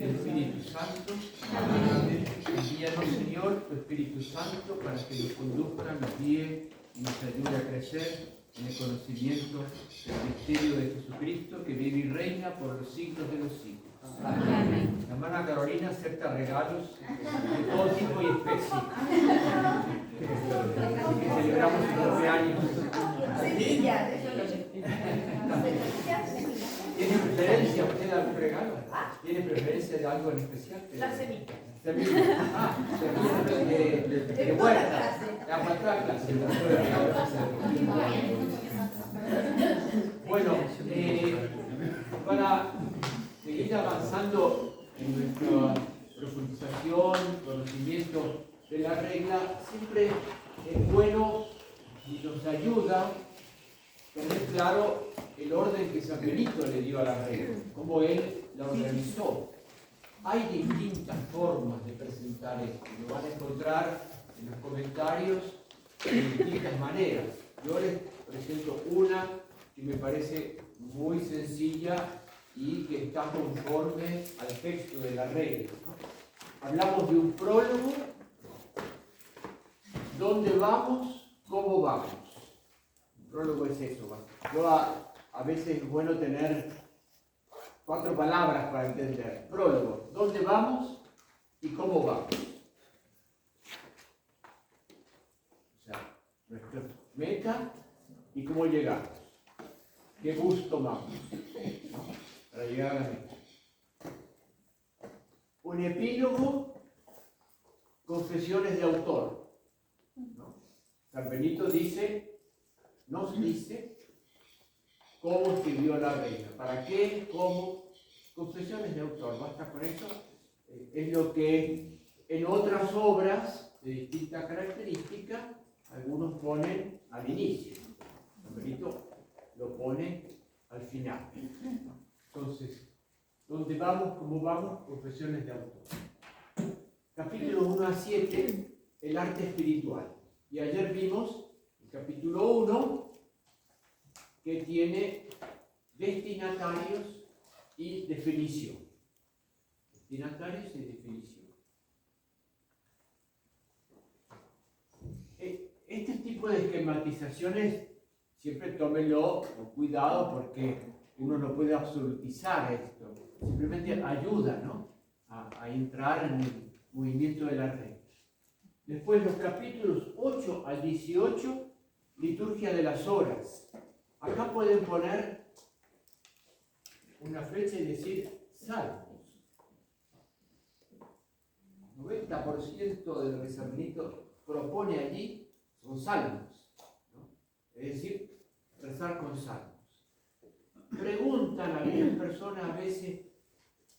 El Espíritu Santo. Envíanos, Señor, tu Espíritu Santo para que nos conduzca, nos guíe y nos ayude a crecer en el conocimiento del misterio de Jesucristo, que vive y reina por los siglos de los siglos. Amén. La hermana Carolina acepta regalos de todo tipo y especie. Celebramos su cumpleaños. ¿Tiene preferencia usted de algún regalo? ¿Tiene preferencia de algo en especial? La semilla. Semilla de huerta. La huerta. Bueno, para seguir avanzando en nuestra profundización, conocimiento de la regla, siempre es bueno y nos ayuda tener claro el orden que San Benito le dio a la regla, cómo él la organizó. Hay distintas formas de presentar esto, lo van a encontrar en los comentarios de distintas maneras. Yo les presento una que me parece muy sencilla y que está conforme al texto de la regla, ¿no? Hablamos de un prólogo, dónde vamos, cómo vamos. El prólogo es eso, ¿va? Yo a veces es bueno tener 4 palabras para entender. Prólogo, dónde vamos y cómo vamos. O sea, nuestra meta y cómo llegamos. ¿Qué bus tomamos, ¿no? Para llegar a la meta? Un epílogo, confesiones de autor, ¿no? San Benito nos dice cómo escribió la regla, para qué, cómo, confesiones de autor, basta con eso. Es lo que en otras obras de distintas características algunos ponen al inicio. San Benito lo pone al final. Entonces, ¿dónde vamos? ¿Cómo vamos? Confesiones de autor. Capítulos 1 a 7, el arte espiritual. Y ayer vimos el capítulo 1, que tiene destinatarios y definición. Destinatarios y definición. Este tipo de esquematizaciones siempre tómenlo con cuidado porque uno no puede absolutizar esto. Simplemente ayuda, ¿no?, a entrar en el movimiento de la regla. Después los capítulos 8 al 18, liturgia de las horas. Acá pueden poner una flecha y decir salmos. 90% del que San Benito propone allí son salmos, ¿no? Es decir, rezar con salmos. Preguntan a algunas personas a veces,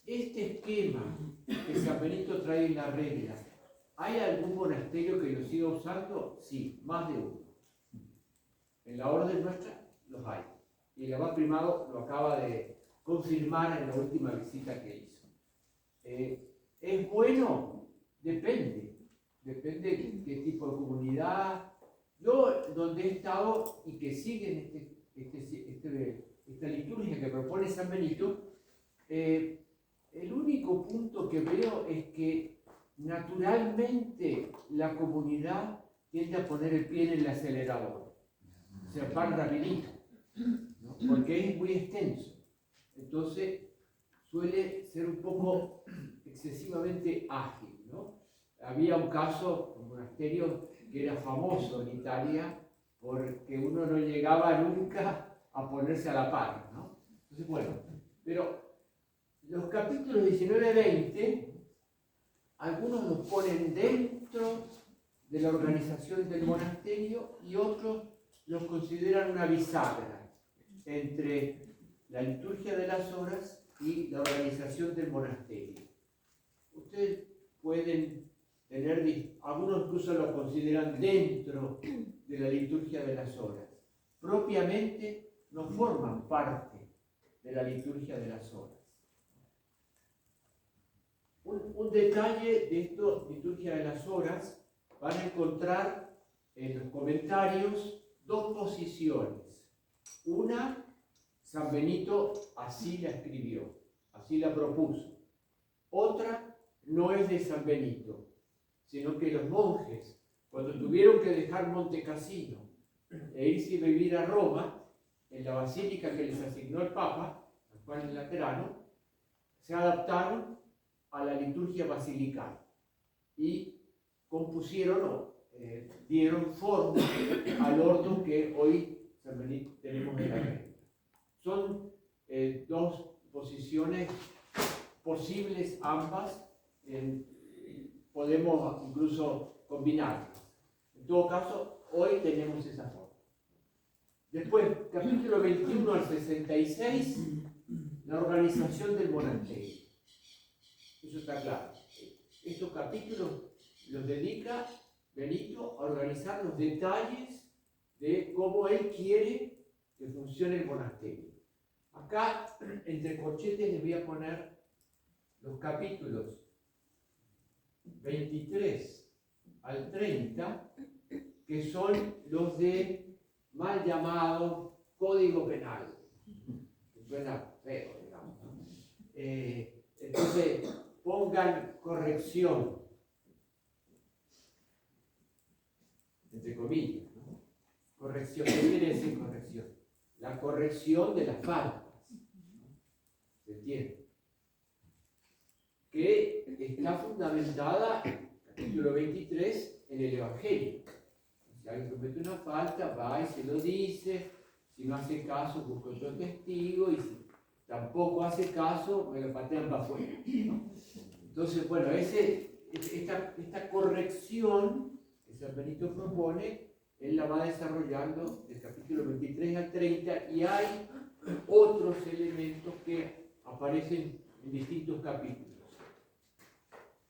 este esquema que San Benito trae en la regla, ¿hay algún monasterio que lo siga usando? Sí, más de uno. En la orden nuestra los hay. Y el abad primado lo acaba de confirmar en la última visita que hizo. ¿Es bueno? Depende. Depende de qué tipo de comunidad. Yo, donde he estado y que siguen esta liturgia que propone San Benito, el único punto que veo es que naturalmente la comunidad tiende a poner el pie en el acelerador. O sea, van rapidito, ¿no? Porque es muy extenso. Entonces suele ser un poco excesivamente ágil, ¿no? Había un caso, un monasterio que era famoso en Italia porque uno no llegaba nunca a ponerse a la par, ¿no? Entonces, bueno, pero los capítulos 19 y 20, algunos los ponen dentro de la organización del monasterio y otros los consideran una bisagra entre la liturgia de las horas y la organización del monasterio. Ustedes pueden tener, algunos incluso lo consideran dentro de la liturgia de las horas. Propiamente no forman parte de la liturgia de las horas. Un detalle de esto, liturgia de las horas, van a encontrar en los comentarios 2 posiciones. Una, San Benito así la escribió, así la propuso. Otra no es de San Benito, sino que los monjes, cuando tuvieron que dejar Monte Cassino e irse a vivir a Roma, en la basílica que les asignó el Papa, San Juan el Laterano, se adaptaron a la liturgia basilical y compusieron dieron forma al orden que hoy tenemos en la regla. Son dos posiciones posibles ambas, podemos incluso combinarlas. En todo caso, hoy tenemos esa forma. Después, capítulo 21 al 66, la organización del monasterio. Eso está claro. Estos capítulos los dedica Benito a organizar los detalles de cómo él quiere que funcione el monasterio. Acá, entre corchetes, les voy a poner los capítulos 23 al 30, que son los de mal llamado Código Penal. Suena feo, digamos, ¿no? Entonces, pongan corrección, entre comillas, ¿no? Corrección, ¿qué quiere decir corrección? La corrección de las faltas, ¿se entiende? Que está fundamentada, capítulo 23, en el Evangelio. Si alguien comete una falta, va y se lo dice, si no hace caso, busca otro testigo, y si tampoco hace caso, me lo patean para afuera, ¿no? Entonces, bueno, esta corrección que San Benito propone, él la va desarrollando del capítulo 23 al 30, y hay otros elementos que aparecen en distintos capítulos.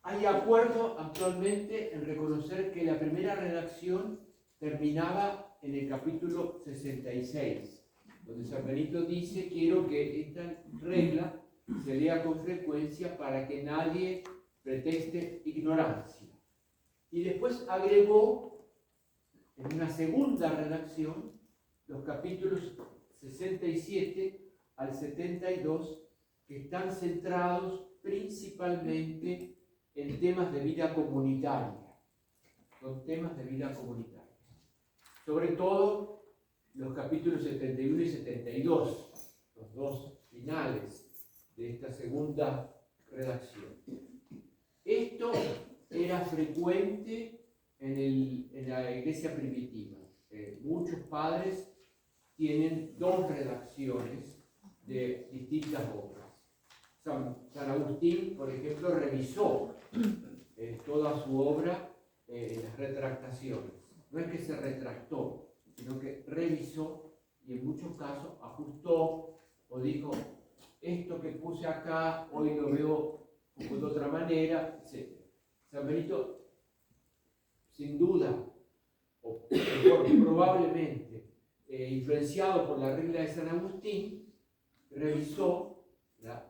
Hay acuerdo actualmente en reconocer que la primera redacción terminaba en el capítulo 66, donde San Benito dice: quiero que esta regla se lea con frecuencia para que nadie pretexte ignorancia. Y después agregó en una segunda redacción los capítulos 67 al 72, que están centrados principalmente en temas de vida comunitaria. Son temas de vida comunitaria. Sobre todo los capítulos 71 y 72, los dos finales de esta segunda redacción. Esto era frecuente en la iglesia primitiva. Muchos padres tienen dos redacciones de distintas obras. San Agustín, por ejemplo, revisó toda su obra en las retractaciones. No es que se retractó, sino que revisó y en muchos casos ajustó o dijo: esto que puse acá hoy lo veo un poco de otra manera, etc. San Benito, sin duda, o probablemente influenciado por la regla de San Agustín, revisó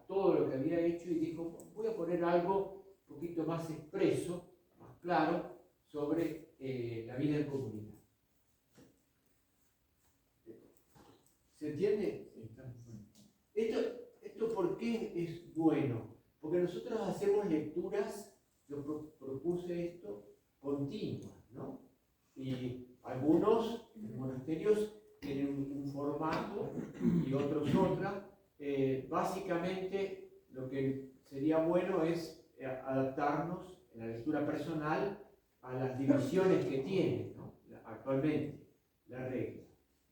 todo lo que había hecho y dijo: voy a poner algo un poquito más expreso, más claro, sobre la vida en comunidad. ¿Se entiende? ¿Esto por qué es bueno? Porque nosotros hacemos lecturas, yo propuse esto, continuas, ¿no? Y algunos monasterios tienen un formato y otros otra. Básicamente lo que sería bueno es adaptarnos en la lectura personal a las divisiones que tiene, ¿no? Actualmente la regla.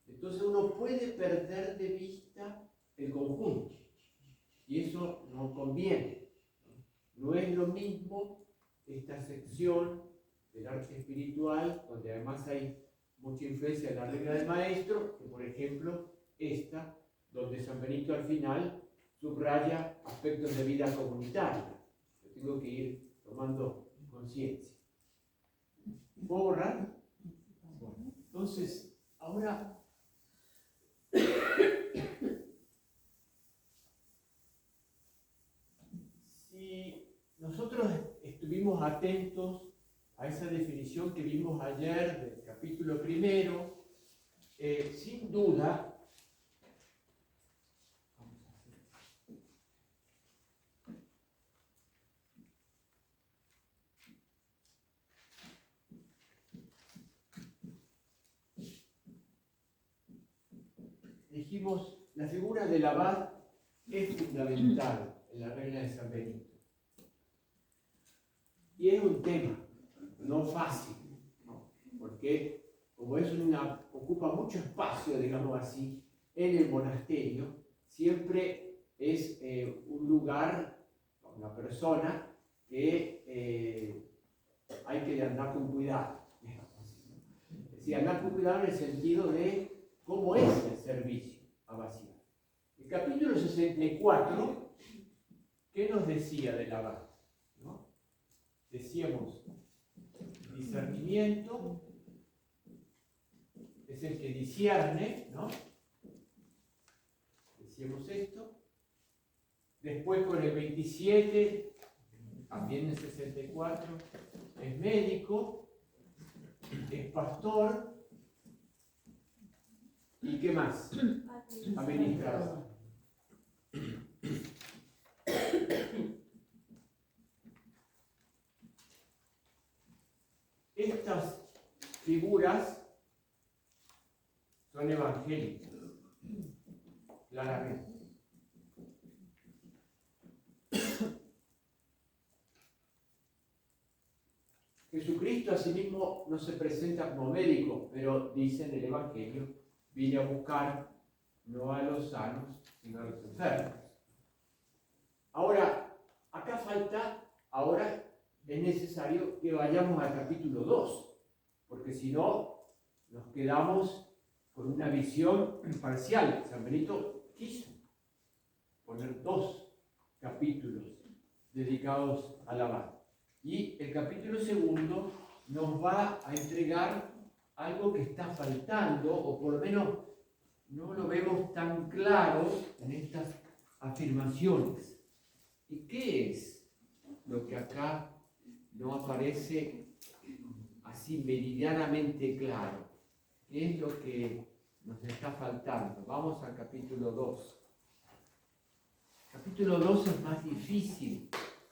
Entonces uno puede perder de vista el conjunto y eso no conviene. No es lo mismo esta sección del arte espiritual, donde además hay mucha influencia de la regla del maestro, que por ejemplo esta, donde San Benito al final subraya aspectos de vida comunitaria. Yo tengo que ir tomando conciencia. ¿Puedo borrar? Bueno, entonces, ahora si nosotros estuvimos atentos a esa definición que vimos ayer del capítulo primero, sin duda, dijimos, la figura del abad es fundamental en la regla de San Benito. Y es un tema no fácil, ¿no? Porque como ocupa mucho espacio, digamos así, en el monasterio, siempre es un lugar, una persona que hay que andar con cuidado. Es decir, andar con cuidado en el sentido de cómo es el servicio abacial. El capítulo 64, ¿qué nos decía del abad? ¿No? Decíamos, discernimiento es el que discierne, ¿no? Decíamos esto. Después con el 27, también el 64, es médico, es pastor, ¿y qué más? Administrador. Estas figuras son evangélicas, claramente. Jesucristo asimismo no se presenta como médico, pero dice en el Evangelio, vine a buscar no a los sanos, sino a los enfermos. Ahora, acá falta, ahora es necesario que vayamos al capítulo 2, porque si no, nos quedamos con una visión parcial. San Benito quiso poner 2 capítulos dedicados al abad. Y el capítulo 2 nos va a entregar algo que está faltando, o por lo menos no lo vemos tan claro en estas afirmaciones. ¿Y qué es lo que acá no aparece así meridianamente claro? ¿Qué es lo que nos está faltando? Vamos al capítulo 2. El capítulo 2 es más difícil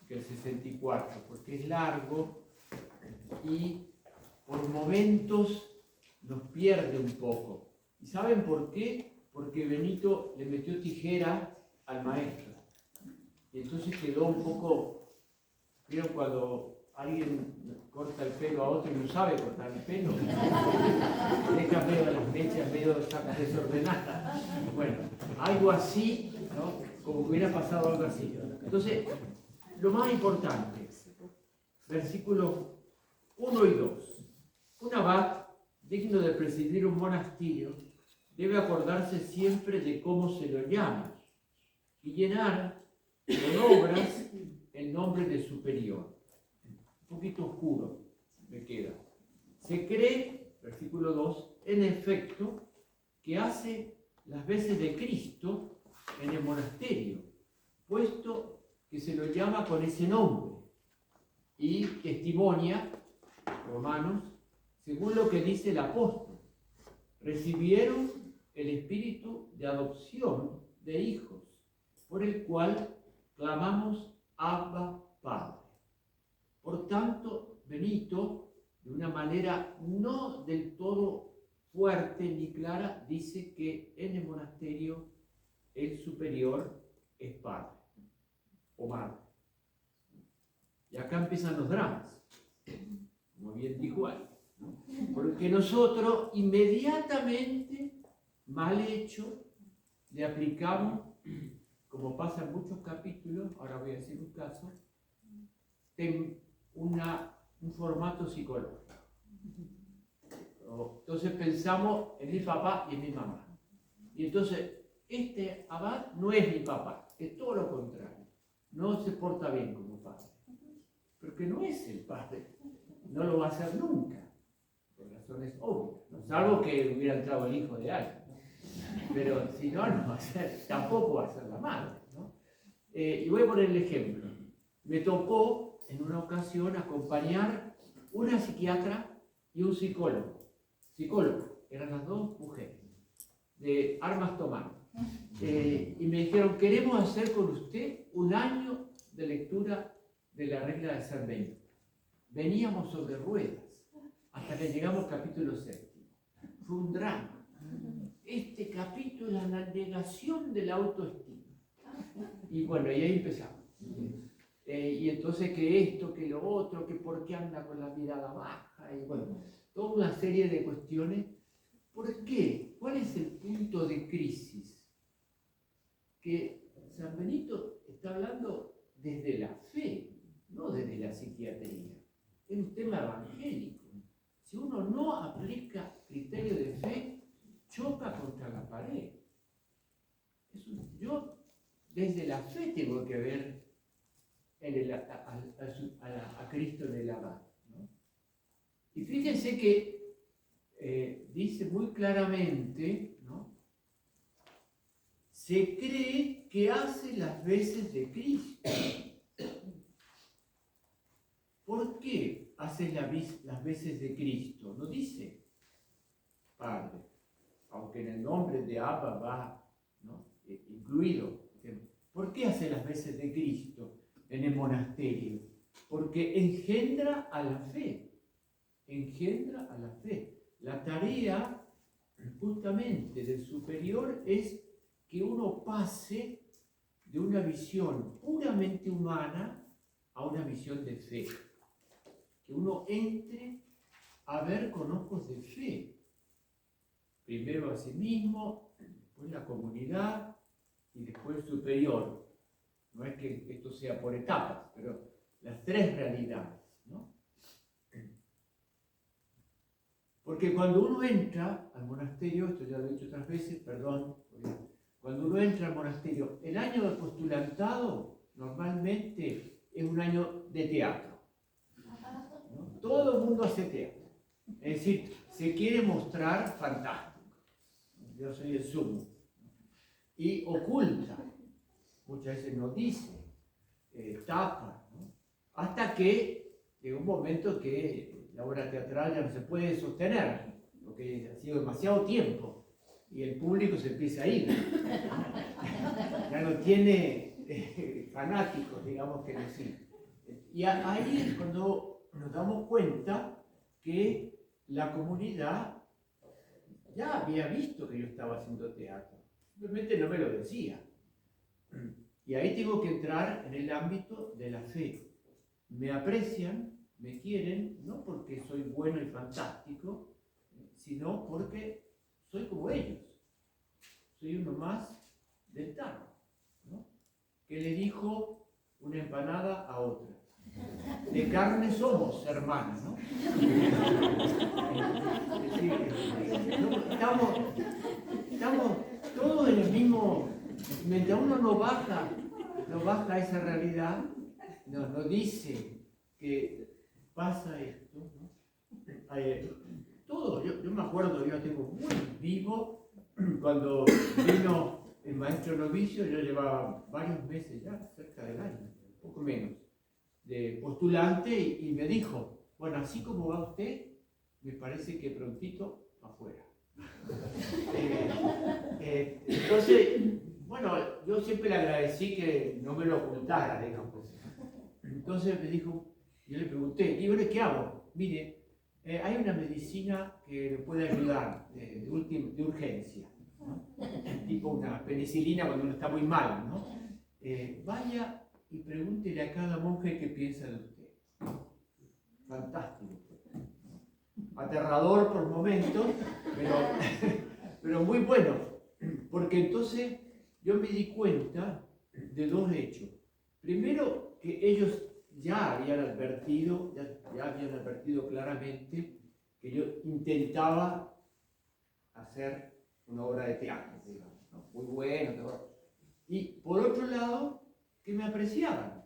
que el 64, porque es largo y por momentos nos pierde un poco. ¿Y saben por qué? Porque Benito le metió tijera al maestro. Y entonces quedó un poco, ¿vieron cuando alguien corta el pelo a otro y no sabe cortar el pelo? Deja medio de las mechas, medio desordenadas. Bueno, algo así, ¿no? Como que hubiera pasado algo así. Entonces, lo más importante, versículos 1 y 2. Un abad, digno de presidir un monasterio, debe acordarse siempre de cómo se lo llama y llenar con obras el nombre de superior. Un poquito oscuro me queda. Se cree, versículo 2, en efecto, que hace las veces de Cristo en el monasterio, puesto que se lo llama con ese nombre, y testimonia, Romanos, según lo que dice el apóstol, recibieron el espíritu de adopción de hijos, por el cual clamamos Abba Padre. Por tanto, Benito, de una manera no del todo fuerte ni clara, dice que en el monasterio el superior es padre o madre. Y acá empiezan los dramas, como bien dijo él, ¿no? Porque nosotros inmediatamente, mal hecho, le aplicamos, como pasa en muchos capítulos, ahora voy a decir un caso, un formato psicológico. Entonces pensamos en mi papá y en mi mamá. Y entonces, este abad no es mi papá, es todo lo contrario. No se porta bien como padre. Porque no es el padre. No lo va a hacer nunca. Por razones obvias. ¿No? Salvo que hubiera entrado el hijo de alguien, ¿no? Pero si no, no va a ser, tampoco va a ser la madre, ¿no? Y voy a poner el ejemplo. Me tocó en una ocasión acompañar una psiquiatra y un psicólogo. Psicólogo, eran las dos mujeres, de armas tomadas. Y me dijeron, queremos hacer con usted un año de lectura de la regla de San Benito. Veníamos sobre ruedas hasta que llegamos al capítulo 7. Fue un drama. este capítulo es la negación de la autoestima. Y bueno, y ahí empezamos. Y entonces que esto, que lo otro, que por qué anda con la mirada baja, y bueno, toda una serie de cuestiones. ¿Por qué? ¿Cuál es el punto de crisis? Que San Benito está hablando desde la fe, no desde la psiquiatría. Es un tema evangélico. Si uno no aplica criterio de fe, choca contra la pared. Yo desde la fe tengo que ver a Cristo en el abad, ¿no? Y fíjense que dice muy claramente, ¿no? Se cree que hace las veces de Cristo. ¿Por qué hace las veces de Cristo? No dice Padre, aunque en el nombre de Abba va, ¿no?, incluido. ¿Por qué hace las veces de Cristo en el monasterio? Porque engendra a la fe. Engendra a la fe. La tarea justamente del superior es que uno pase de una visión puramente humana a una visión de fe. Que uno entre a ver con ojos de fe. Primero a sí mismo, después la comunidad y después el superior. No es que esto sea por etapas, pero las tres realidades, ¿no? Porque cuando uno entra al monasterio, esto ya lo he dicho otras veces, perdón, cuando uno entra al monasterio, el año de postulantado normalmente es un año de teatro, ¿no? Todo el mundo hace teatro. Es decir, se quiere mostrar fantástico. Yo soy el sumo. Y oculta. Muchas veces no dice, tapa, ¿no? Hasta que llega un momento que la obra teatral ya no se puede sostener, porque ha sido demasiado tiempo y el público se empieza a ir. Ya no tiene fanáticos, digamos que no sí. Y ahí es cuando nos damos cuenta que la comunidad ya había visto que yo estaba haciendo teatro, simplemente no me lo decía. Y ahí tengo que entrar en el ámbito de la fe. Me aprecian, me quieren, no porque soy bueno y fantástico, sino porque soy como ellos. Soy uno más del tarro, ¿no?, que le dijo una empanada a otra. De carne somos, hermanos, ¿no? Es decir, estamos todos en el mismo. Mientras uno no baja a esa realidad, no dice que pasa esto, ¿no? Todo, yo me acuerdo, yo tengo muy vivo, cuando vino el maestro novicio, yo llevaba varios meses ya, cerca del año, poco menos, de postulante, y me dijo, bueno, así como va usted, me parece que prontito afuera. Entonces, bueno, yo siempre le agradecí que no me lo ocultara, digamos. Entonces me dijo, yo le pregunté, ¿y ahora qué hago? Mire, hay una medicina que le puede ayudar de urgencia, ¿no? Tipo una penicilina cuando uno está muy mal, ¿no? Vaya y pregúntele a cada monje qué piensa de usted. Fantástico. Aterrador por momentos, pero muy bueno, porque entonces yo me di cuenta de dos hechos. Primero, que ellos ya habían advertido claramente que yo intentaba hacer una obra de teatro, digamos, ¿no? Muy bueno. Y por otro lado, que me apreciaban.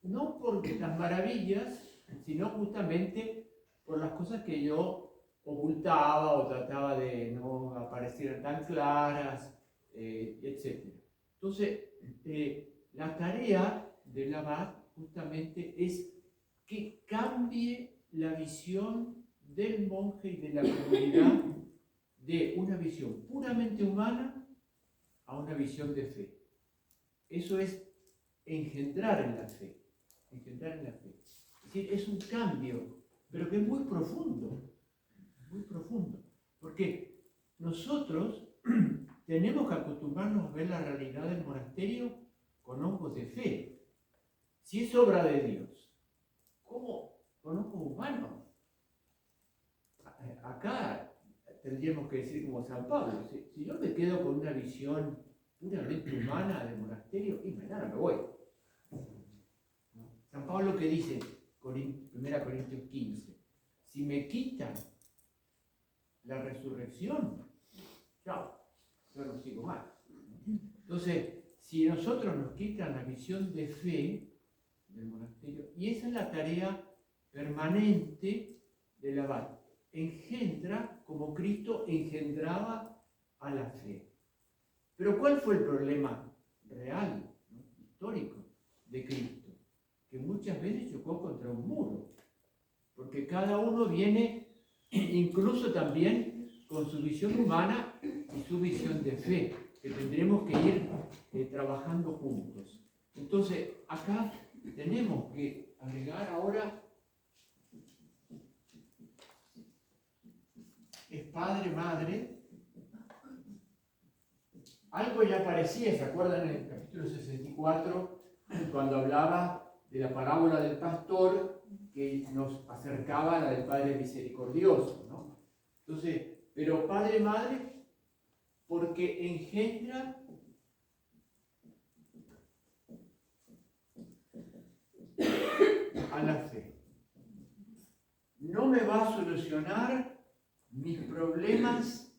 No por las maravillas, sino justamente por las cosas que yo ocultaba o trataba de no aparecer tan claras, etc. Entonces, la tarea del abad justamente es que cambie la visión del monje y de la comunidad de una visión puramente humana a una visión de fe. Eso es engendrar en la fe. Engendrar en la fe. Es decir, es un cambio, pero que es muy profundo. Muy profundo. Porque nosotros tenemos que acostumbrarnos a ver la realidad del monasterio con ojos de fe. Si es obra de Dios, ¿cómo con ojos humanos? Acá tendríamos que decir como San Pablo, si yo me quedo con una visión puramente humana del monasterio, y mañana me voy. San Pablo que dice, 1 Corintios 15, si me quitan la resurrección, chao, yo no sigo más. Entonces, si nosotros nos quitan la visión de fe del monasterio, y esa es la tarea permanente del abad, engendra como Cristo engendraba a la fe. Pero ¿cuál fue el problema real, ¿no?, histórico de Cristo? Que muchas veces chocó contra un muro, porque cada uno viene incluso también con su visión humana y su visión de fe, que tendremos que ir trabajando juntos. Entonces, acá tenemos que agregar ahora, es padre, madre. Algo ya parecía, ¿se acuerdan en el capítulo 64, cuando hablaba de la parábola del pastor que nos acercaba a la del Padre misericordioso, ¿no? Entonces, pero padre, madre, porque engendra a la fe. No me va a solucionar mis problemas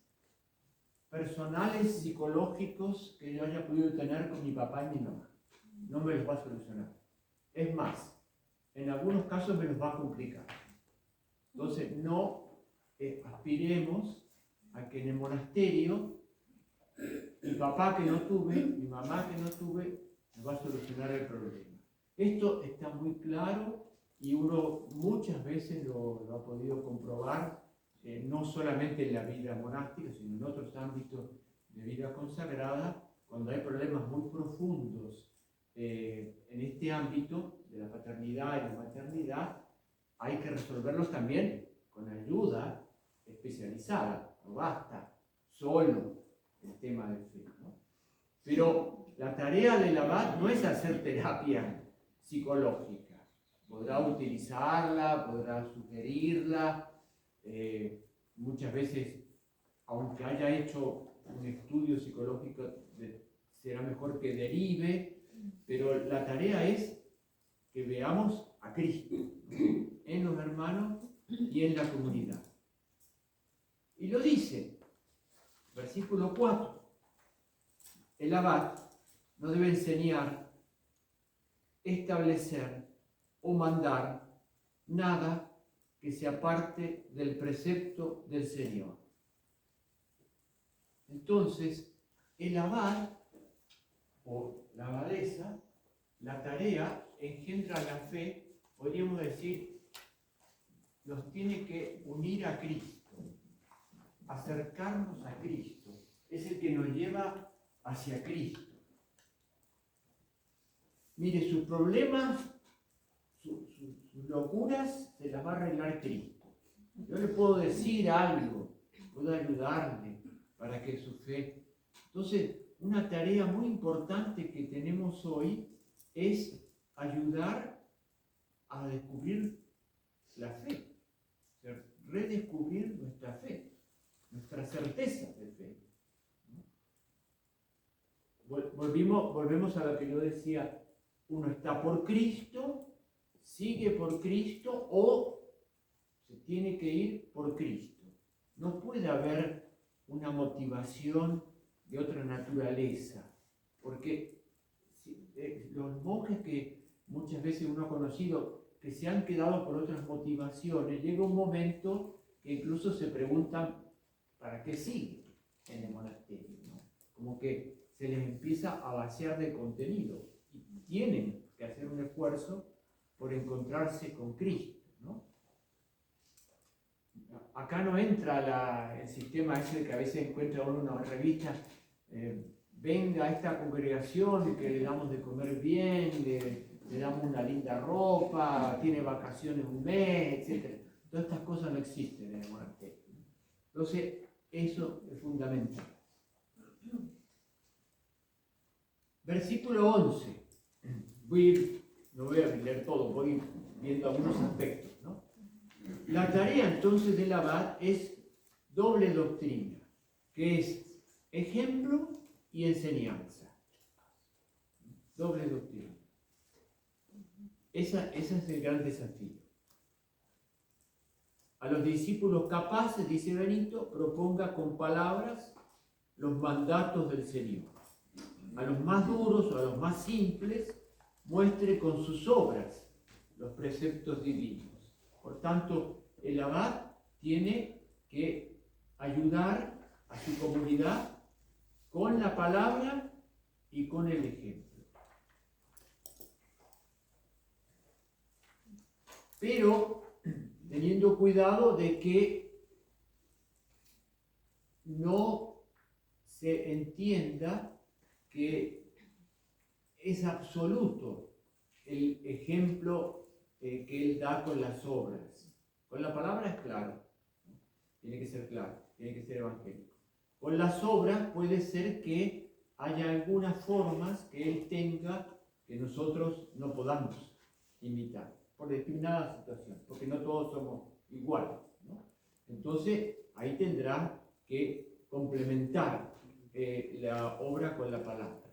personales, psicológicos que yo haya podido tener con mi papá y mi mamá. No me los va a solucionar. Es más, en algunos casos me los va a complicar. Entonces, no aspiremos a que en el monasterio mi papá que no tuve, mi mamá que no tuve, me va a solucionar el problema. Esto está muy claro y uno muchas veces lo ha podido comprobar, no solamente en la vida monástica, sino en otros ámbitos de vida consagrada, cuando hay problemas muy profundos en este ámbito de la paternidad y la maternidad, hay que resolverlos también con ayuda especializada. No basta solo el tema del fe, ¿no? Pero la tarea del abad no es hacer terapia psicológica. Podrá utilizarla, podrá sugerirla. Muchas veces, aunque haya hecho un estudio psicológico, será mejor que derive, pero la tarea es que veamos a Cristo, ¿no?, en los hermanos y en la comunidad. Y lo dice, versículo 4, el abad no debe enseñar, establecer o mandar nada que se aparte del precepto del Señor. Entonces, el abad o la abadesa, la tarea engendra la fe, podríamos decir, nos tiene que unir a Cristo, acercarnos a Cristo, es el que nos lleva hacia Cristo. Mire, sus problemas, sus locuras, se las va a arreglar Cristo. Yo le puedo decir algo, puedo ayudarle para que su fe... Entonces, una tarea muy importante que tenemos hoy es ayudar a descubrir la fe, redescubrir nuestra fe, nuestra certeza de fe. Volvemos a lo que yo decía, uno está por Cristo, sigue por Cristo o se tiene que ir por Cristo. No puede haber una motivación de otra naturaleza, porque los monjes que muchas veces uno ha conocido que se han quedado por otras motivaciones, llega un momento que incluso se preguntan ¿para qué sigue en el monasterio?, ¿no? Como que se les empieza a vaciar de contenido y tienen que hacer un esfuerzo por encontrarse con Cristo, ¿no? Acá no entra el sistema ese que a veces encuentra uno en una revista, venga a esta congregación que le damos de comer bien, le damos una linda ropa, tiene vacaciones un mes, etc. Todas estas cosas no existen en el monasterio. Entonces, Eso es fundamental. Versículo 11. No voy a leer todo, voy viendo algunos aspectos, ¿no? La tarea entonces del abad es doble doctrina, que es ejemplo y enseñanza. Doble doctrina. Ese es el gran desafío. A los discípulos capaces, dice Benito, proponga con palabras los mandatos del Señor. A los más duros o a los más simples, muestre con sus obras los preceptos divinos. Por tanto, el abad tiene que ayudar a su comunidad con la palabra y con el ejemplo. Pero teniendo cuidado de que no se entienda que es absoluto el ejemplo que él da con las obras. Con la palabra es claro, tiene que ser claro, tiene que ser evangélico. Con las obras puede ser que haya algunas formas que él tenga que nosotros no podamos imitar, por determinada situación, porque no todos somos iguales, ¿no? Entonces, ahí tendrá que complementar la obra con la palabra.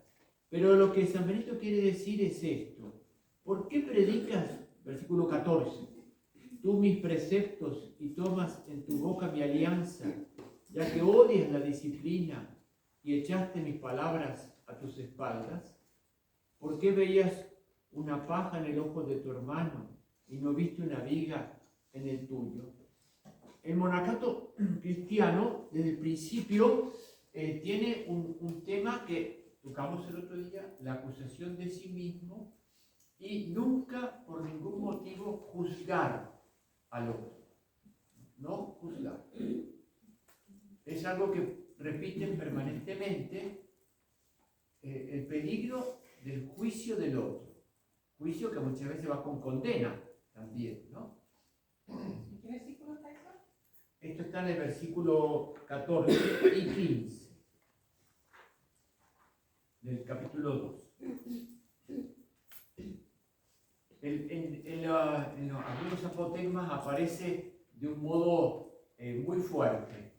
Pero lo que San Benito quiere decir es esto. ¿Por qué predicas, versículo 14, tú mis preceptos y tomas en tu boca mi alianza, ya que odias la disciplina y echaste mis palabras a tus espaldas? ¿Por qué veías una paja en el ojo de tu hermano y no viste una viga en el tuyo? El monacato cristiano, desde el principio, tiene un tema que tocamos el otro día, la acusación de sí mismo, y nunca, por ningún motivo, juzgar al otro. No juzgar. Es algo que repiten permanentemente, el peligro del juicio del otro. Juicio que muchas veces va con condena también, ¿no? ¿En qué versículo está eso? Esto está en el versículo 14 y 15 del capítulo 2. En algunos apotegmas aparece de un modo muy fuerte.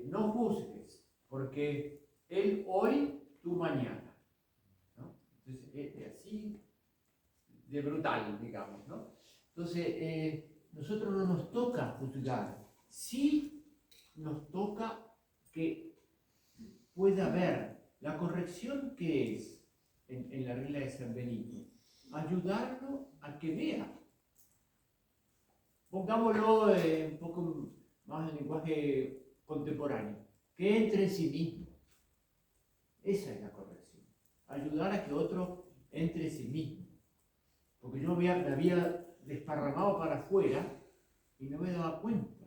No juzgues, porque él hoy, tú mañana, ¿no? Entonces, así de brutal, digamos, ¿no? Entonces, nosotros no nos toca juzgar, sí nos toca que pueda haber la corrección que es en la regla de San Benito, ayudarlo a que vea. Pongámoslo un poco más en lenguaje contemporáneo, que entre en sí mismo. Esa es la corrección, ayudar a que otro entre en sí mismo. Porque yo me había desparramado para afuera y no me daba cuenta.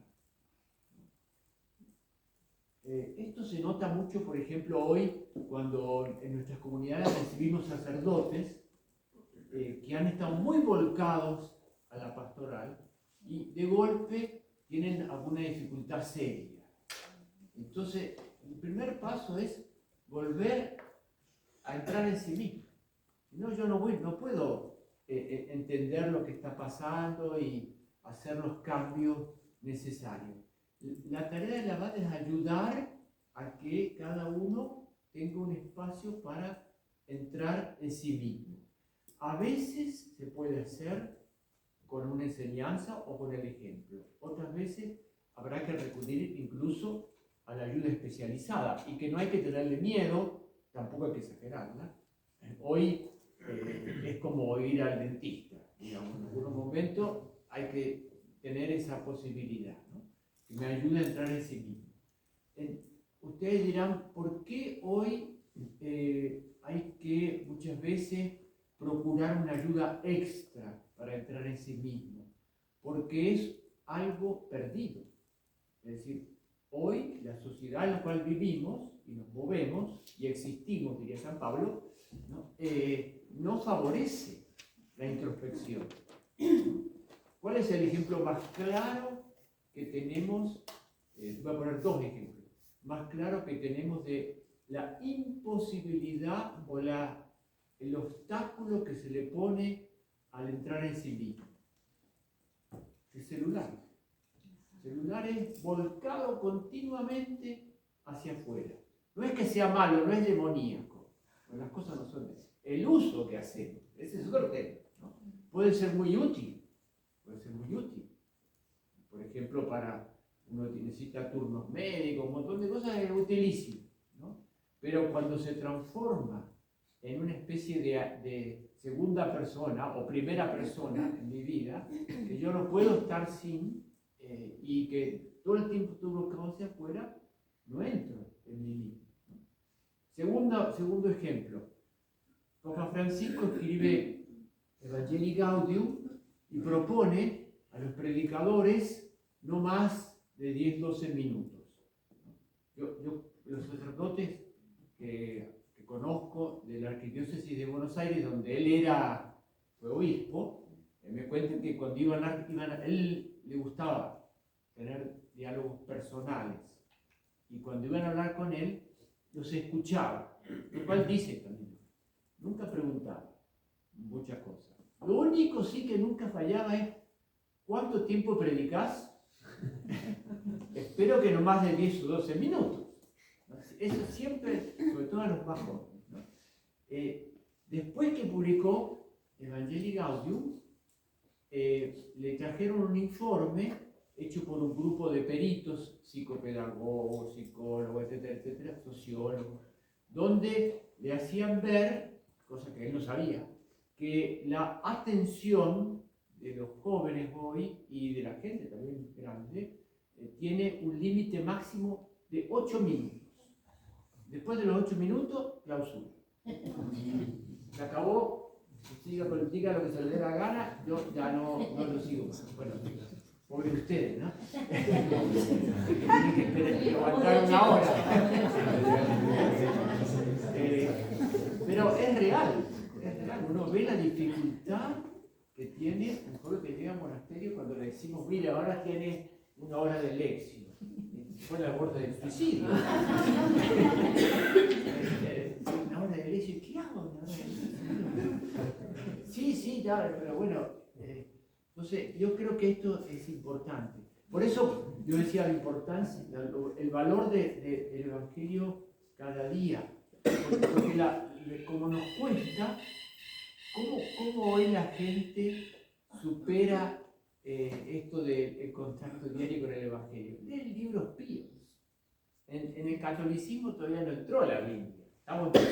Esto se nota mucho, por ejemplo, hoy, cuando en nuestras comunidades recibimos sacerdotes que han estado muy volcados a la pastoral y de golpe tienen alguna dificultad seria. Entonces, el primer paso es volver a entrar en sí mismo. No, yo no puedo entender lo que está pasando y hacer los cambios necesarios. La tarea del abad es ayudar a que cada uno tenga un espacio para entrar en sí mismo. A veces se puede hacer con una enseñanza o con el ejemplo. Otras veces habrá que recurrir incluso a la ayuda especializada y que no hay que tenerle miedo, tampoco hay que exagerarla. Hoy es como ir al dentista, digamos, en algunos momentos hay que tener esa posibilidad, ¿no? Que me ayude a entrar en sí mismo. Ustedes dirán, ¿por qué hoy hay que muchas veces procurar una ayuda extra para entrar en sí mismo? Porque es algo perdido. Es decir, hoy la sociedad en la cual vivimos y nos movemos y existimos, diría San Pablo, no favorece la introspección. ¿Cuál es el ejemplo más claro que tenemos? Voy a poner dos ejemplos. más claro que tenemos de la imposibilidad o el obstáculo que se le pone al entrar en sí mismo. El celular. El celular es volcado continuamente hacia afuera. No es que sea malo, no es demoníaco. Las cosas no son eso. El uso que hacemos, ese es otro tema, ¿no? Puede ser muy útil. Puede ser muy útil. Por ejemplo, uno necesita turnos médicos, un montón de cosas, es utilísimo, ¿no? Pero cuando se transforma en una especie de segunda persona o primera persona en mi vida, que yo no puedo estar sin, y que todo el tiempo estoy buscando hacia afuera, no entro en mí mismo, ¿no? Segundo ejemplo, Papa Francisco escribe Evangelii Gaudium y propone a los predicadores no más de 10-12 minutos. Los sacerdotes que conozco de la Arquidiócesis de Buenos Aires, donde él fue obispo, me cuentan que cuando él le gustaba tener diálogos personales, y cuando iban a hablar con él, los escuchaba, lo cual dice también, nunca preguntaba muchas cosas. Lo único sí que nunca fallaba es, ¿cuánto tiempo predicás? Espero que no más de 10 o 12 minutos. Eso siempre, sobre todo a los más jóvenes, ¿no? Después que publicó Evangelii Gaudium, le trajeron un informe hecho por un grupo de peritos, psicopedagogos, psicólogos, etcétera, etcétera, sociólogos, donde le hacían ver, cosa que él no sabía, que la atención de los jóvenes hoy y de la gente también grande tiene un límite máximo de 8 minutos. Después de los 8 minutos, clausura. Se acabó, diga lo que se le dé la gana, yo ya no lo sigo más. Bueno, pobre ustedes, ¿no? Tienen que aguantar una hora. Pero es real, uno ve la dificultad que tiene un joven que llega al monasterio cuando le decimos, mire, ahora tiene una hora de lección. Fue la borde del suicidio. Una hora de lección, ¿qué hago? Una hora de lección. Sí, ya, pero bueno. Entonces, yo creo que esto es importante. Por eso yo decía la importancia, el valor del Evangelio cada día. Porque como nos cuesta, ¿cómo hoy la gente supera esto del contacto diario con el Evangelio? Leen libros píos. En el catolicismo todavía no entró la Biblia. Estamos en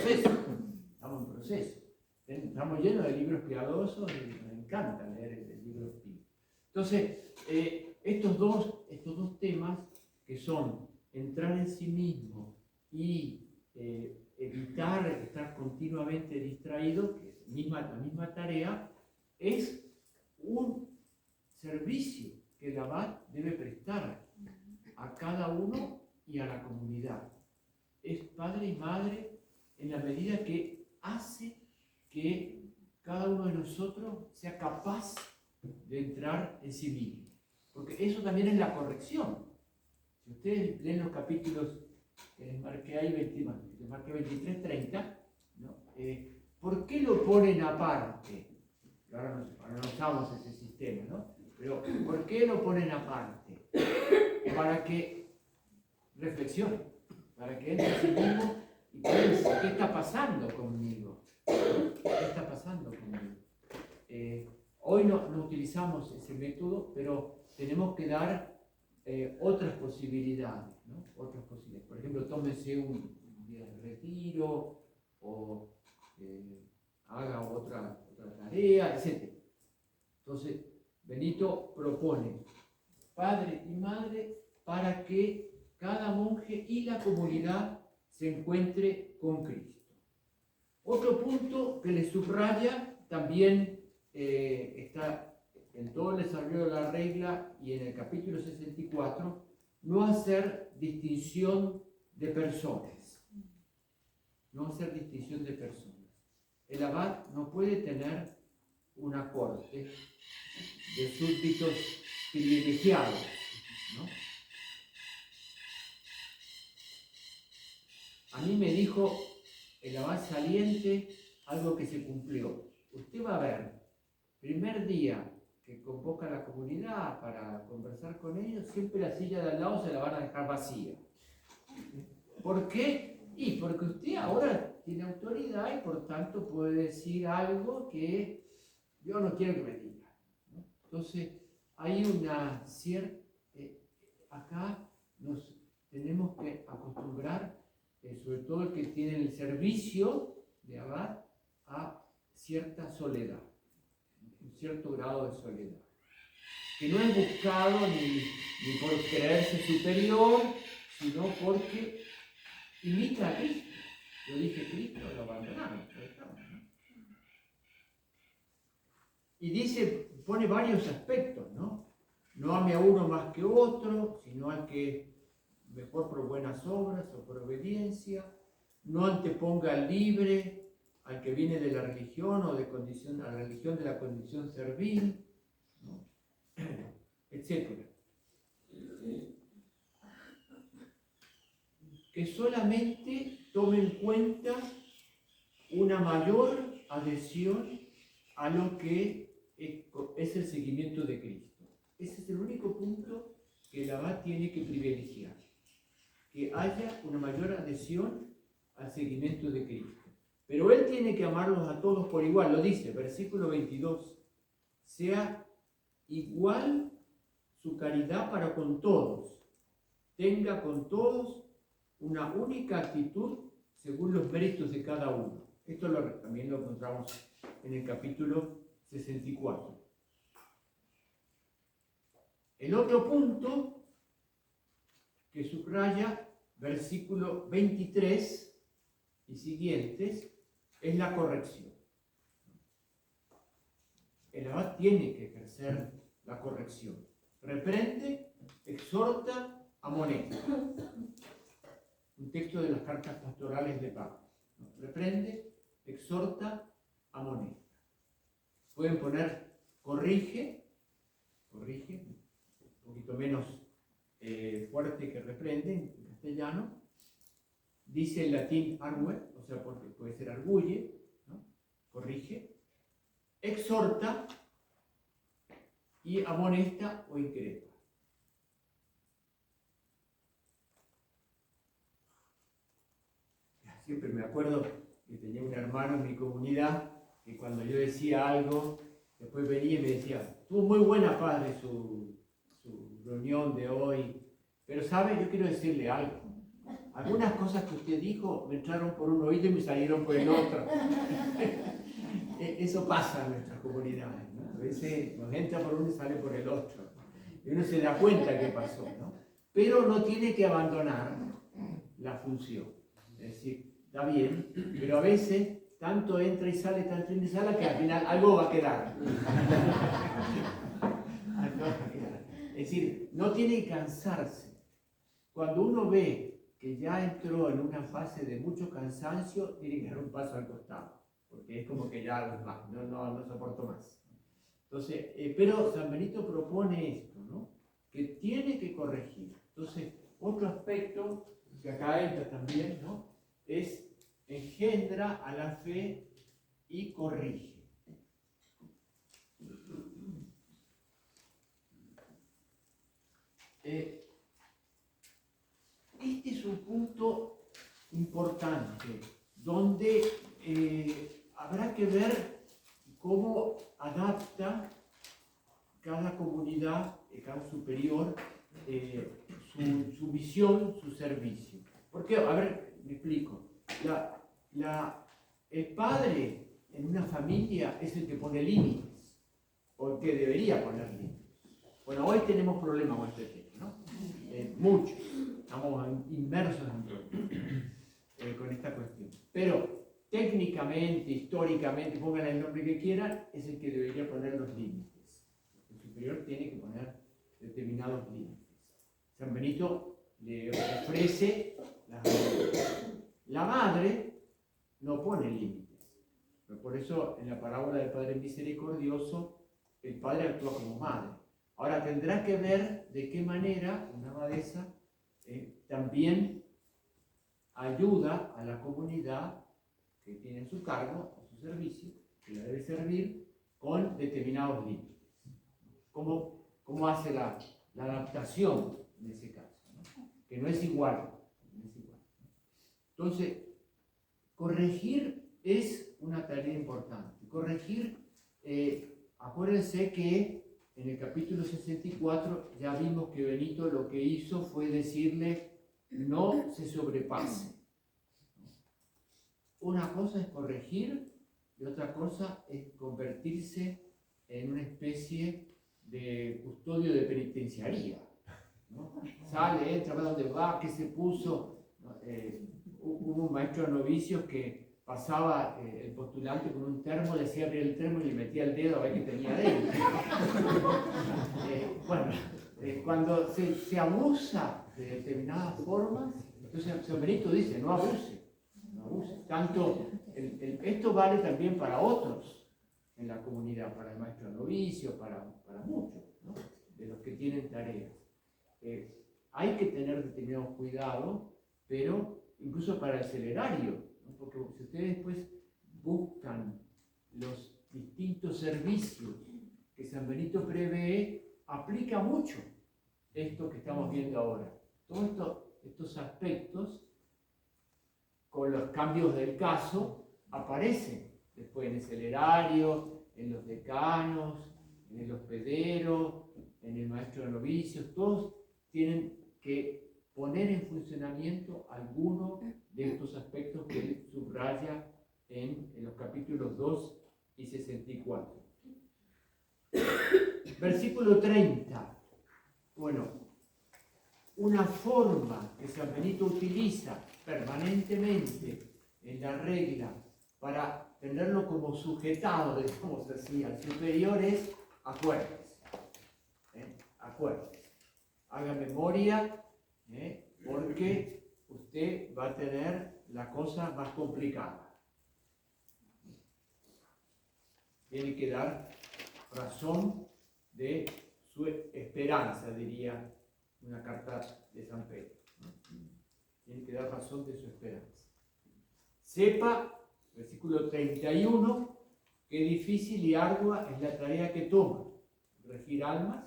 proceso. Estamos llenos de libros piadosos y me encanta leer el libro pío. Entonces, estos dos temas que son entrar en sí mismo y evitar estar continuamente distraído, que es la misma tarea, es un servicio que el abad debe prestar a cada uno y a la comunidad. Es padre y madre en la medida que hace que cada uno de nosotros sea capaz de entrar en sí mismo. Porque eso también es la corrección. Si ustedes leen los capítulos que les marqué ahí, les marqué 23, 30, ¿no? ¿Por qué lo ponen aparte? Ahora no usamos ese sistema, ¿no? Pero ¿por qué lo ponen aparte? Para que reflexionen, para que entren en sí mismo y piensen, ¿qué está pasando conmigo? ¿Qué está pasando conmigo? Hoy no utilizamos ese método, pero tenemos que dar otras posibilidades, ¿no? Otras posibilidades. Por ejemplo, tómense un día de retiro o haga otra tarea, etc. Entonces, Benito propone padre y madre para que cada monje y la comunidad se encuentre con Cristo. Otro punto que le subraya también está en todo el desarrollo de la regla y en el capítulo 64, no hacer distinción de personas. No hacer distinción de personas. El abad no puede tener una corte de súbditos privilegiados, ¿no? a mí me dijo el abad saliente algo que se cumplió. Usted va a ver, primer día que convoca a la comunidad para conversar con ellos, siempre la silla de al lado se la van a dejar vacía. ¿Por qué? Y porque usted ahora tiene autoridad y por tanto puede decir algo que yo no quiero que me diga, ¿no? Entonces, hay una cierta... acá nos tenemos que acostumbrar, sobre todo el que tiene el servicio de abad, a cierta soledad, un cierto grado de soledad, que no es buscado ni por creerse superior, sino porque imita a Cristo. Yo dije Cristo, lo abandonaron, ¿no? Y dice, pone varios aspectos, ¿no? No ame a uno más que otro, sino al que mejor por buenas obras o por obediencia. No anteponga al libre, al que viene de la religión o de condición, a la religión de la condición servil, ¿no? Etc. Que solamente tome en cuenta una mayor adhesión a lo que es el seguimiento de Cristo. Ese es el único punto que el abad tiene que privilegiar, que haya una mayor adhesión al seguimiento de Cristo. Pero él tiene que amarlos a todos por igual, lo dice, versículo 22, sea igual su caridad para con todos, tenga con todos una única actitud según los méritos de cada uno. Esto también lo encontramos en el capítulo 64. El otro punto que subraya versículo 23 y siguientes es la corrección. El abad tiene que ejercer la corrección. Reprende, exhorta, amonesta. Un texto de las cartas pastorales de Pablo. Reprende, exhorta, amonesta. Pueden poner corrige, un poquito menos fuerte que reprende en castellano. Dice en latín argue, o sea, porque puede ser arguye, ¿no? Corrige, exhorta y amonesta o increpa. Siempre me acuerdo que tenía un hermano en mi comunidad que cuando yo decía algo, después venía y me decía, estuvo muy buena, padre, su reunión de hoy, pero sabe, yo quiero decirle algo. Algunas cosas que usted dijo me entraron por un oído y me salieron por el otro. Eso pasa en nuestras comunidades, ¿no? A veces nos entra por uno y sale por el otro. Y uno se da cuenta que pasó, ¿no? Pero no tiene que abandonar la función. Es decir, está bien, pero a veces tanto entra y sale, tanto entra y sale, que al final algo va a quedar. Es decir, no tiene que cansarse. Cuando uno ve que ya entró en una fase de mucho cansancio, tiene que dar un paso al costado, porque es como que ya no soporto más. Entonces, pero San Benito propone esto, ¿no? Que tiene que corregir. Entonces, otro aspecto que acá entra también, ¿no? Es engendra a la fe y corrige. Este es un punto importante, donde habrá que ver cómo adapta cada comunidad, cada superior, su visión, su servicio. Porque, a ver, me explico. El padre en una familia es el que pone límites, o el que debería poner límites. Bueno, hoy tenemos problemas con este tema, ¿no? Muchos. Estamos inmersos con esta cuestión. Pero técnicamente, históricamente, pongan el nombre que quieran, es el que debería poner los límites. El superior tiene que poner determinados límites. San Benito le ofrece las reglas. La madre no pone límites. Pero por eso en la parábola del Padre Misericordioso, el padre actúa como madre. Ahora tendrá que ver de qué manera una abadesa también ayuda a la comunidad que tiene en su cargo, a su servicio, que la debe servir, con determinados límites. ¿Cómo hace la adaptación en ese caso? ¿No? Que no es igual. No es igual. Entonces, corregir es una tarea importante. Corregir, acuérdense que en el capítulo 64 ya vimos que Benito lo que hizo fue decirle no se sobrepase. Una cosa es corregir y otra cosa es convertirse en una especie de custodio de penitenciaría, ¿no? Sale, entra, va donde va, qué se puso. Hubo un maestro de novicios que pasaba el postulante con un termo, le hacía abrir el termo y le metía el dedo a ver qué tenía dentro. Cuando se abusa de determinadas formas, entonces San Benito dice, no abuse. Tanto, esto vale también para otros en la comunidad, para el maestro de novicio, para muchos, ¿no? De los que tienen tareas. Hay que tener determinados cuidados, pero incluso para el celerario, ¿no? Porque si ustedes después buscan los distintos servicios que San Benito prevé, aplica mucho esto que estamos viendo ahora. Todos estos aspectos, con los cambios del caso, aparecen después en el celerario, en los decanos, en el hospedero, en el maestro de novicios. Todos tienen que poner en funcionamiento alguno de estos aspectos que él subraya en los capítulos 2 y 64. Versículo 30. Bueno, una forma que San Benito utiliza permanentemente en la regla para tenerlo como sujetado, digamos así, al superior es acuérdese. Acuérdese. Haga memoria, porque usted va a tener la cosa más complicada. Tiene que dar razón de su esperanza, diría una carta de San Pedro. Tiene que dar razón de su esperanza. Sepa, versículo 31, qué difícil y ardua es la tarea que toma. Regir almas,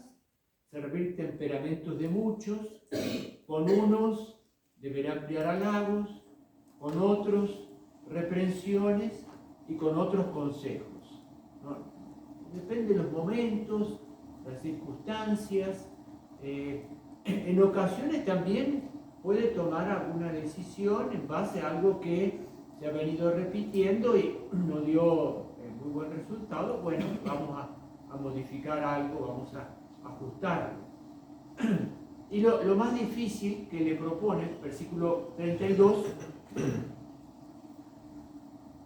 servir temperamentos de muchos, con unos deberá ampliar halagos, con otros reprensiones y con otros consejos, ¿no? Depende de los momentos, las circunstancias. En ocasiones también puede tomar alguna decisión en base a algo que se ha venido repitiendo y no dio muy buen resultado. Bueno, vamos a modificar algo, vamos a ajustarlo. Y lo más difícil que le propone, versículo 32,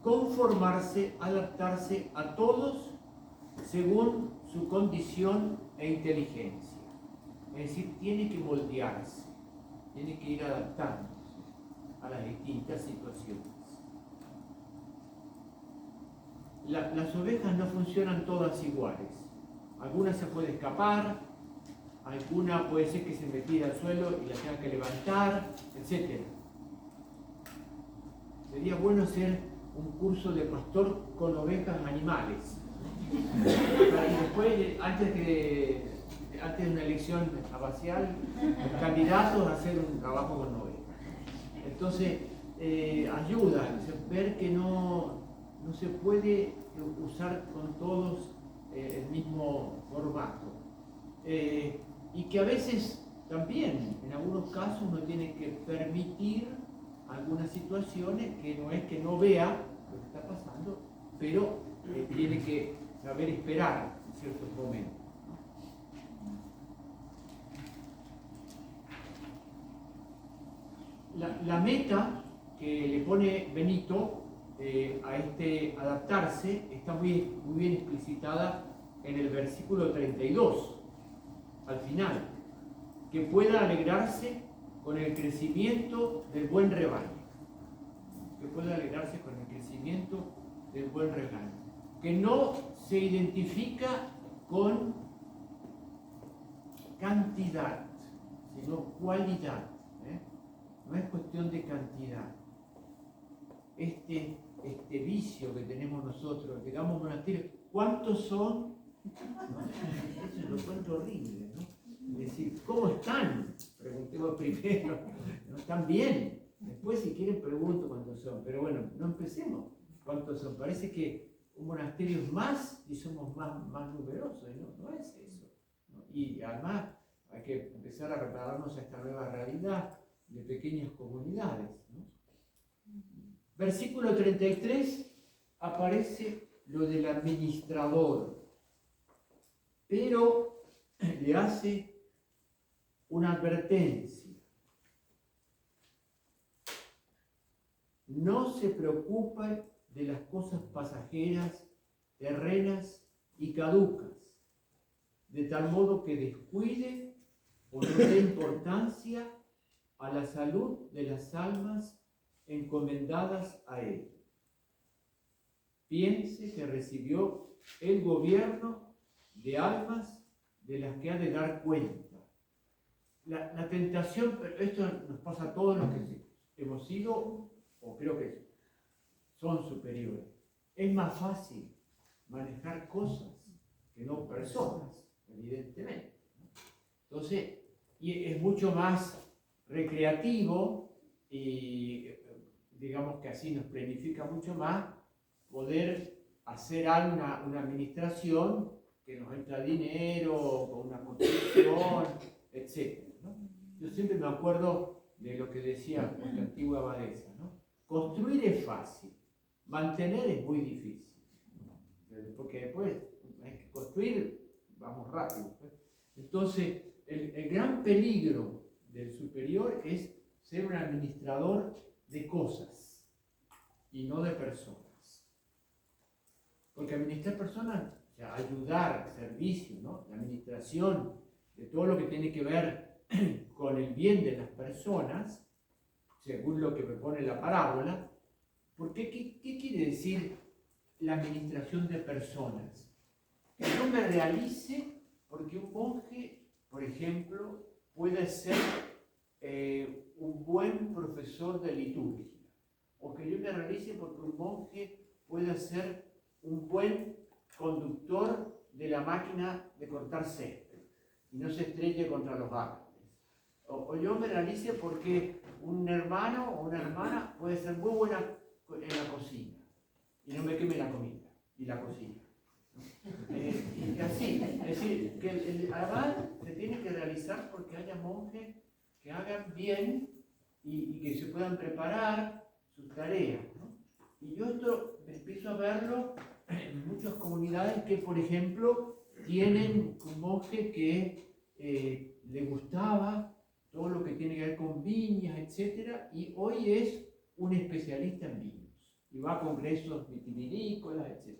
conformarse, adaptarse a todos según su condición e inteligencia. Es decir, tiene que moldearse, tiene que ir adaptándose a las distintas situaciones. Las ovejas no funcionan todas iguales. Algunas se puede escapar, alguna puede ser que se me tire al suelo y la tenga que levantar, etc. Sería bueno hacer un curso de pastor con ovejas animales. Y después, antes de una elección abacial, los candidatos a hacer un trabajo con ovejas. Entonces, ayuda a ver que no se puede usar con todos el mismo formato. Y que a veces también, en algunos casos, uno tiene que permitir algunas situaciones que no es que no vea lo que está pasando, pero tiene que saber esperar en ciertos momentos. La meta que le pone Benito a este adaptarse está muy bien explicitada en el versículo 32, al final, que pueda alegrarse con el crecimiento del buen rebaño. Que pueda alegrarse con el crecimiento del buen rebaño. Que no se identifica con cantidad, sino cualidad. no es cuestión de cantidad. Este vicio que tenemos nosotros, digamos monasterio, ¿cuántos son? ¿No? Eso lo encuentro horrible, ¿no? Es decir, ¿cómo están? Preguntemos primero, ¿no? ¿Están bien? Después si quieren pregunto cuántos son, pero bueno, no empecemos. ¿Cuántos son? Parece que un monasterio es más y somos más numerosos, ¿no? No es eso, ¿no? Y además hay que empezar a prepararnos a esta nueva realidad de pequeñas comunidades, ¿no? Versículo 33 aparece lo del administrador, pero le hace una advertencia. No se preocupe de las cosas pasajeras, terrenas y caducas, de tal modo que descuide o no dé importancia a la salud de las almas encomendadas a él. Piense que recibió el gobierno de almas de las que ha de dar cuenta. La tentación, pero esto nos pasa a todos los que hemos sido, o creo que son superiores. Es más fácil manejar cosas que no personas, evidentemente. Entonces, y es mucho más recreativo y digamos que así nos planifica mucho más poder hacer una administración que nos entra dinero, con una construcción, etc., ¿no? Yo siempre me acuerdo de lo que decía nuestra antigua abadesa, ¿no? Construir es fácil, mantener es muy difícil, porque después hay que construir, vamos rápido. Entonces, el gran peligro del superior es ser un administrador de cosas y no de personas. Porque administrar personas, o sea, ayudar, servicio, ¿no? La administración de todo lo que tiene que ver con el bien de las personas, según lo que propone la parábola. Porque, ¿qué quiere decir la administración de personas? Que yo me realice porque un monje, por ejemplo, puede ser un buen profesor de liturgia, o que yo me realice porque un monje puede ser un buen conductor de la máquina de cortar césped y no se estrelle contra los árboles, o yo me realice porque un hermano o una hermana puede ser muy buena en la cocina y no me queme la comida y la cocina. Y así, es decir, que el abad se tiene que realizar porque haya monjes que hagan bien y que se puedan preparar sus tareas, ¿no? Y yo esto empiezo a verlo en muchas comunidades que, por ejemplo, tienen un monje que le gustaba todo lo que tiene que ver con viñas, etc., y hoy es un especialista en vinos y va a congresos vitivinícolas, etc.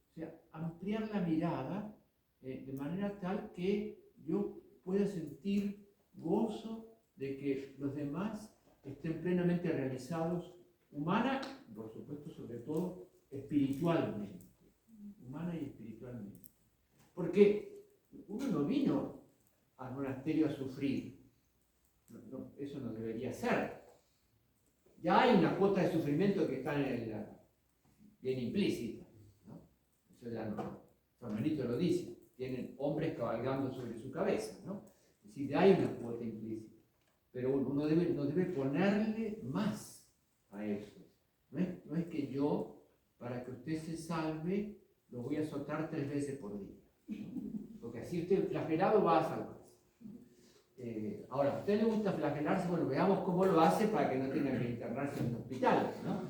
O sea, ampliar la mirada de manera tal que yo pueda sentir gozo de que los demás estén plenamente realizados, humana, por supuesto, sobre todo espiritualmente, humana y espiritualmente. Porque uno no vino al monasterio a sufrir, eso no debería ser. Ya hay una cuota de sufrimiento que está bien implícita, ¿no? Eso ya San Benito lo dice, tienen hombres cabalgando sobre su cabeza, ¿no? Es decir, hay una cuota implícita, pero uno debe ponerle más a eso. No es que yo, para que usted se salve, lo voy a azotar 3 veces por día, porque así usted flagelado va a salvarse. Ahora, ¿a usted le gusta flagelarse? Bueno, veamos cómo lo hace para que no tenga que internarse en un hospital, ¿no?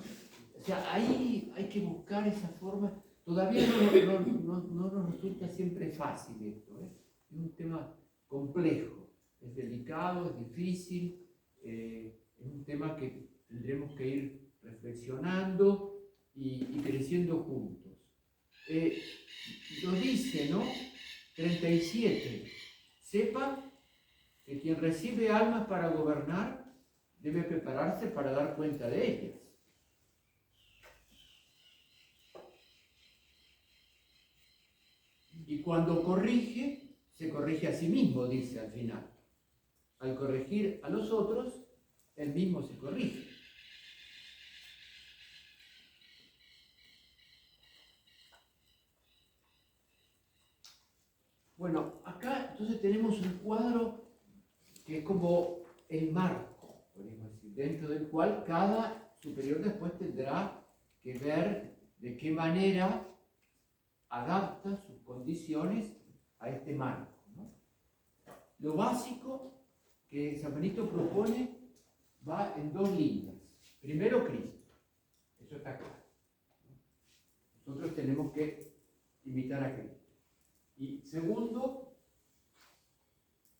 O sea, ahí hay que buscar esa forma. Todavía no nos resulta siempre fácil esto, ¿eh? Es un tema complejo, es delicado, es difícil, es un tema que tendremos que ir reflexionando y creciendo juntos. Lo dice, ¿no? 37. Sepa que quien recibe almas para gobernar debe prepararse para dar cuenta de ellas. Y cuando corrige, se corrige a sí mismo, dice al final. al corregir a los otros, él mismo se corrige. Bueno, acá entonces tenemos un cuadro que es como el marco, podemos decir, dentro del cual cada superior después tendrá que ver de qué manera adapta sus condiciones a este marco, ¿no? Lo básico que San Benito propone va en dos líneas. Primero, Cristo. Eso está claro. Nosotros tenemos que imitar a Cristo. Y segundo,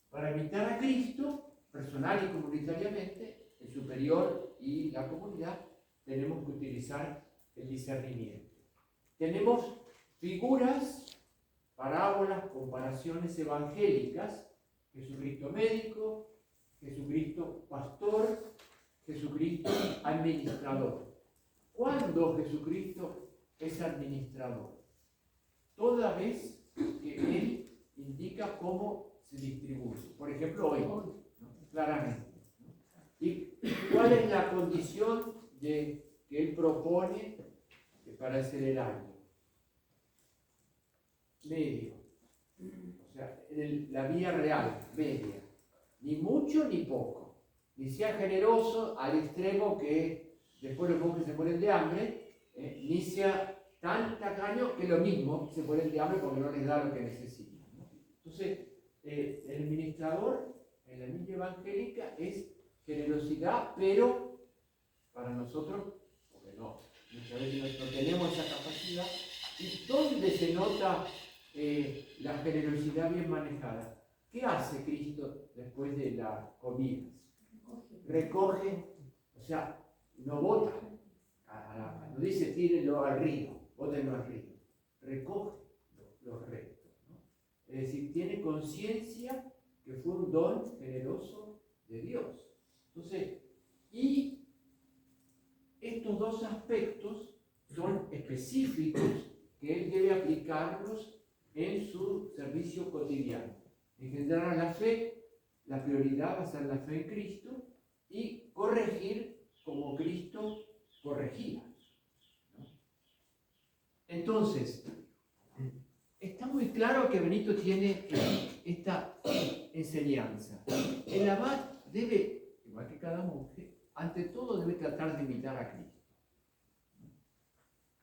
para imitar a Cristo, personal y comunitariamente, el superior y la comunidad, tenemos que utilizar el discernimiento. Tenemos figuras, parábolas, comparaciones evangélicas: Jesucristo médico, Jesucristo pastor, Jesucristo administrador. ¿Cuándo Jesucristo es administrador? Toda vez que Él indica cómo se distribuye. Por ejemplo, hoy, ¿no? Claramente, ¿no? ¿Y cuál es la condición que Él propone para hacer el año? Medio. O sea, la vía real, media. Ni mucho ni poco. Ni sea generoso al extremo que después los monjes se mueren de hambre, ni sea tan tacaño que lo mismo se mueren de hambre porque no les da lo que necesitan, ¿no? Entonces, el administrador en la línea evangélica es generosidad, pero para nosotros, porque no, muchas veces no tenemos esa capacidad. ¿Y dónde se nota la generosidad bien manejada? ¿Qué hace Cristo después de las comidas? Recoge, o sea, no bota, no dice tírenlo al río, bótenlo al río, recoge los restos, ¿no? Es decir, tiene conciencia que fue un don generoso de Dios. Entonces, y estos dos aspectos son específicos que él debe aplicarlos en su servicio cotidiano. Engendrar la fe, la prioridad va a ser la fe en Cristo, y corregir como Cristo corregía, ¿no? Entonces, está muy claro que Benito tiene esta enseñanza. El abad debe, igual que cada monje, ante todo debe tratar de imitar a Cristo.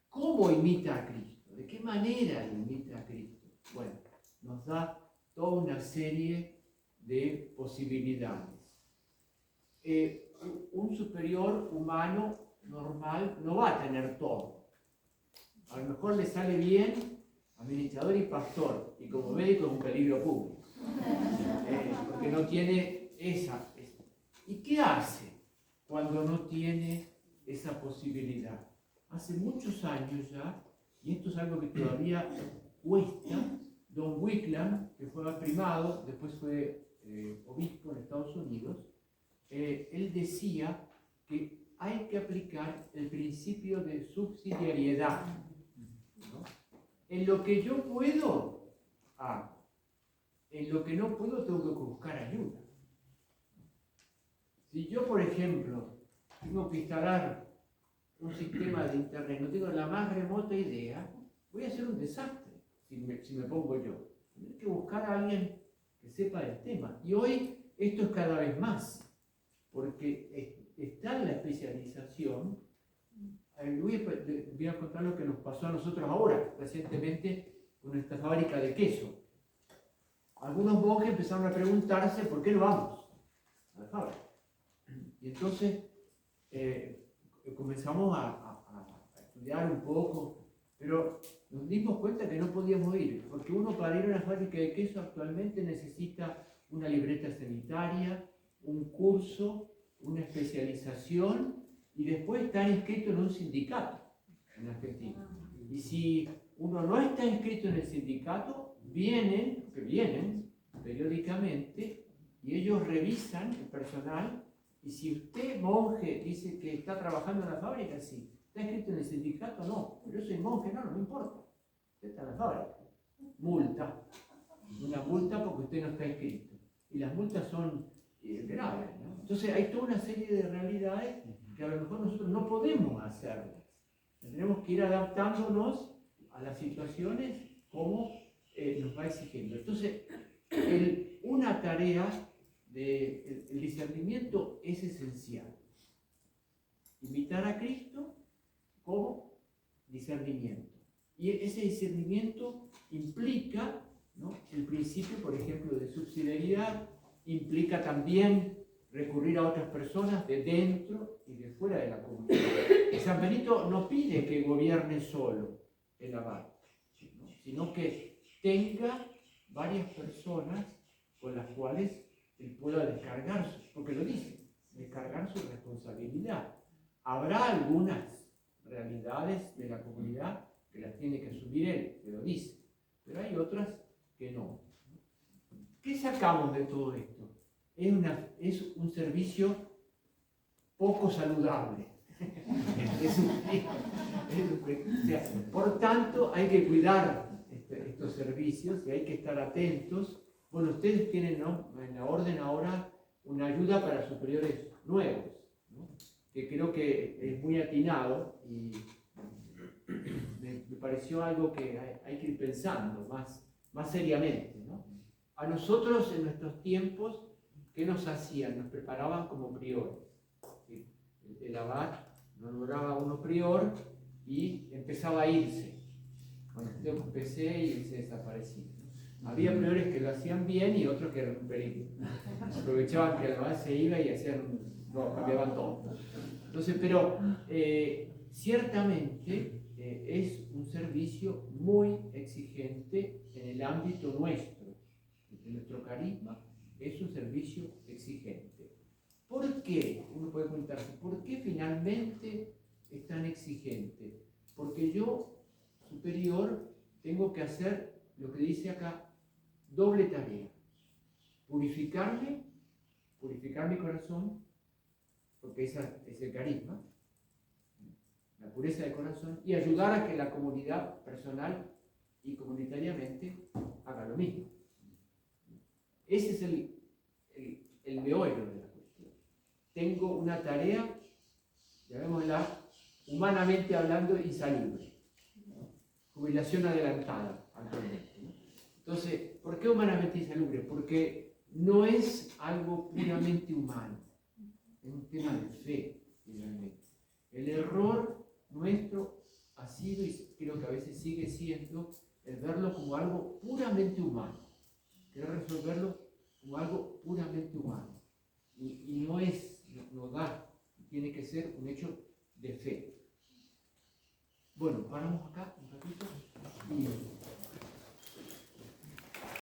¿Cómo imita a Cristo? ¿De qué manera imita a Cristo? Bueno, nos da toda una serie de posibilidades. Un superior humano normal no va a tener todo. A lo mejor le sale bien administrador y pastor, y como médico es un peligro público, porque no tiene esa. ¿Y qué hace cuando no tiene esa posibilidad? Hace muchos años ya, y esto es algo que todavía cuesta, Don Wycliffe, que fue primado, después fue obispo en Estados Unidos, él decía que hay que aplicar el principio de subsidiariedad, ¿no? En lo que yo puedo, hago. En lo que no puedo, tengo que buscar ayuda. Si yo, por ejemplo, tengo que instalar un sistema de internet, no tengo la más remota idea, voy a hacer un desastre si me pongo yo. Tengo que buscar a alguien que sepa del tema. Y hoy esto es cada vez más, porque está en la especialización. Voy a contar lo que nos pasó a nosotros ahora, recientemente, con nuestra fábrica de queso. Algunos monjes empezaron a preguntarse por qué no vamos a la fábrica. Y entonces comenzamos a estudiar un poco, pero nos dimos cuenta que no podíamos ir, porque uno para ir a una fábrica de queso actualmente necesita una libreta sanitaria, un curso, una especialización, y después estar inscrito en un sindicato en Argentina. Y si uno no está inscrito en el sindicato, vienen periódicamente, y ellos revisan el personal. Y si usted, monje, dice que está trabajando en la fábrica, sí. ¿Está inscrito en el sindicato? No. Yo soy monje, no importa. Usted está en la fábrica. Multa. Una multa porque usted no está inscrito. Y las multas son grave, ¿no? Entonces hay toda una serie de realidades que a lo mejor nosotros no podemos hacerlas. Tendremos que ir adaptándonos a las situaciones como nos va exigiendo. Entonces, una tarea del discernimiento es esencial. Invitar a Cristo como discernimiento. Y ese discernimiento implica, ¿no?, el principio, por ejemplo, de subsidiariedad, implica también recurrir a otras personas de dentro y de fuera de la comunidad. Y San Benito no pide que gobierne solo el abad, ¿no?, sino que tenga varias personas con las cuales él pueda descargar, porque lo dice, descargar su responsabilidad. Habrá algunas realidades de la comunidad que las tiene que asumir él, que lo dice, pero hay otras que no. ¿Qué sacamos de todo esto? Es un servicio poco saludable. Por tanto, hay que cuidar estos servicios y hay que estar atentos. Bueno, ustedes tienen, ¿no?, en la orden ahora una ayuda para superiores nuevos, ¿no?, que creo que es muy atinado y me pareció algo que hay que ir pensando más seriamente, ¿no? A nosotros en nuestros tiempos, ¿qué nos hacían? Nos preparaban como priores. ¿Sí? El abad nombraba a uno prior y empezaba a irse. Bueno, yo empecé y él se desaparecía. Había priores que lo hacían bien y otros que eran un peligro. Aprovechaban que el abad se iba y cambiaban todo. Entonces, pero ciertamente es un servicio muy exigente en el ámbito nuestro, de nuestro carisma, es un servicio exigente. ¿Por qué? Uno puede preguntarse, ¿por qué finalmente es tan exigente? Porque yo, superior, tengo que hacer lo que dice acá, doble tarea. Purificar mi corazón, porque ese es el carisma, la pureza del corazón, y ayudar a que la comunidad personal y comunitariamente haga lo mismo. Ese es el meollo de la cuestión. Tengo una tarea, llamémosla, humanamente hablando, insalubre, ¿no? Jubilación adelantada, actualmente, ¿no? Entonces, ¿por qué humanamente insalubre? Porque no es algo puramente humano, es un tema de fe, finalmente. El error nuestro ha sido, y creo que a veces sigue siendo, el verlo como algo puramente humano, querer resolverlo como algo puramente humano. Y no da, tiene que ser un hecho de fe. Bueno, paramos acá un ratito y